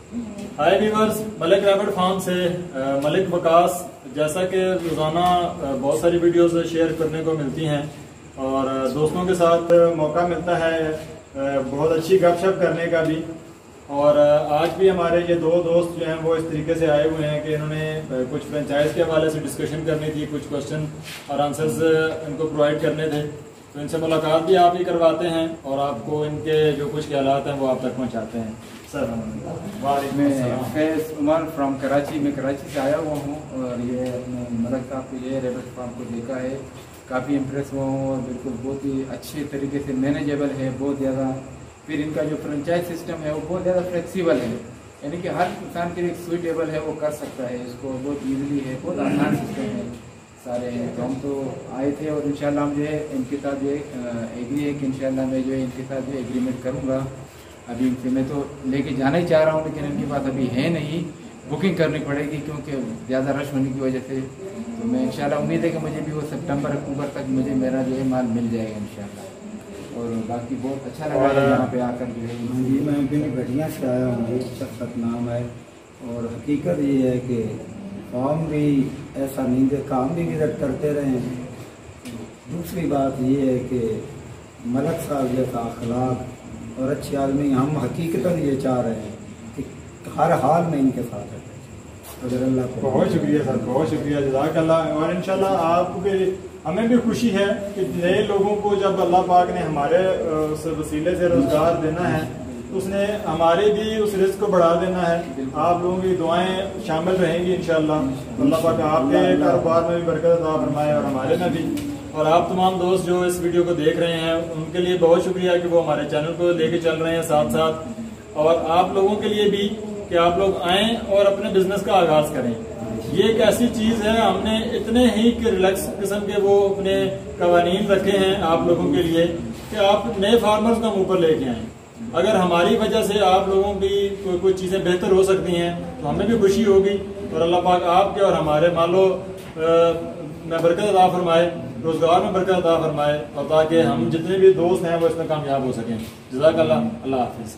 हाय viewers, Malik rabbit farm से मलिक वकास। जैसा कि रोज़ाना बहुत सारी वीडियोस शेयर करने को मिलती हैं और दोस्तों के साथ मौका मिलता है बहुत अच्छी गपशप करने का भी। और आज भी हमारे ये दो दोस्त जो हैं वो इस तरीके से आए हुए हैं कि इन्होंने कुछ फ्रेंचाइज के हवाले से डिस्कशन करनी थी, कुछ क्वेश्चन और आंसर्स इनको प्रोवाइड करने थे। तो इनसे मुलाकात भी आप ही करवाते हैं और आपको इनके जो कुछ ख्यालात हैं वो आप तक पहुंचाते हैं। सर, मैं फैज़ उमर फ्रॉम कराची। मैं कराची से आया हुआ हूँ और ये अपने मलिक साहब को ये रैबिट फार्म को देखा है, काफ़ी इम्प्रेस हुआ हूँ और बिल्कुल बहुत ही अच्छे तरीके से मैनेजेबल है, बहुत ज़्यादा। फिर इनका जो फ्रेंचाइज सिस्टम है वो बहुत ज़्यादा फ्लेक्सिबल है, यानी कि हर इंसान के लिए सुइटेबल है, वो कर सकता है इसको, बहुत ईजिली है, बहुत आसान सिस्टम है सारे हैं। तो हम तो आए थे और इंशाल्लाह हम जो है इनके साथ जो एग्री है कि इंशाल्लाह मैं जो है इनके साथ जो एग्रीमेंट करूँगा। अभी इनसे मैं तो लेके जाना ही चाह रहा हूँ, लेकिन इनके पास अभी है नहीं, बुकिंग करनी पड़ेगी क्योंकि ज़्यादा रश होने की वजह से। तो मैं इंशाल्लाह उम्मीद है कि मुझे भी वो सितंबर अक्टूबर तक मुझे मेरा जो है माल मिल जाएगा इंशाल्लाह। और बाकी बहुत अच्छा लगा यहाँ पे आकर जो है। जी, मैं बिन बढ़िया से आया हूँ, सतनाम है। और हकीकत ये है कि फार्म भी ऐसा नहीं देखा, हम भी विजिट करते रहे हैं। दूसरी बात ये है कि मलिक साहब जैसा अखलाक और अच्छे आदमी, हम हकीकतन ये चाह रहे हैं कि हर हाल में इनके साथ है। अगर अल्लाह को बहुत शुक्रिया सर, बहुत शुक्रिया, जज़ाकल्लाह। और इंशाल्लाह आपके हमें भी खुशी है कि नए लोगों को जब अल्लाह पाक ने हमारे उस वसीले से रोजगार देना है तो उसने हमारे भी उस रिस्क को बढ़ा देना है। आप लोगों की दुआएं शामिल रहेंगी इंशाल्लाह। अल्लाह पाक आपके कारोबार में भी बरकत अता फरमाए और हमारे में भी। और आप तमाम दोस्त जो इस वीडियो को देख रहे हैं उनके लिए बहुत शुक्रिया कि वो हमारे चैनल को लेके चल रहे हैं साथ साथ। और आप लोगों के लिए भी कि आप लोग आएँ और अपने बिजनेस का आगाज करें। ये एक ऐसी चीज है, हमने इतने ही रिलैक्स किस्म के वो अपने कवानीन रखे हैं आप लोगों के लिए कि आप नए फार्मर्स को हम ऊपर लेके आए। अगर हमारी वजह से आप लोगों की कोई चीजें बेहतर हो सकती हैं तो हमें भी खुशी होगी। और अल्लाह पाक आपके और हमारे मालो में बरकत अता फरमाए, रोजगार में बरकत अता फरमाए और ताकि हम जितने भी दोस्त हैं वो इसमें कामयाब हो सकें। जज़ाकल्लाह। अल्लाह हाफिज।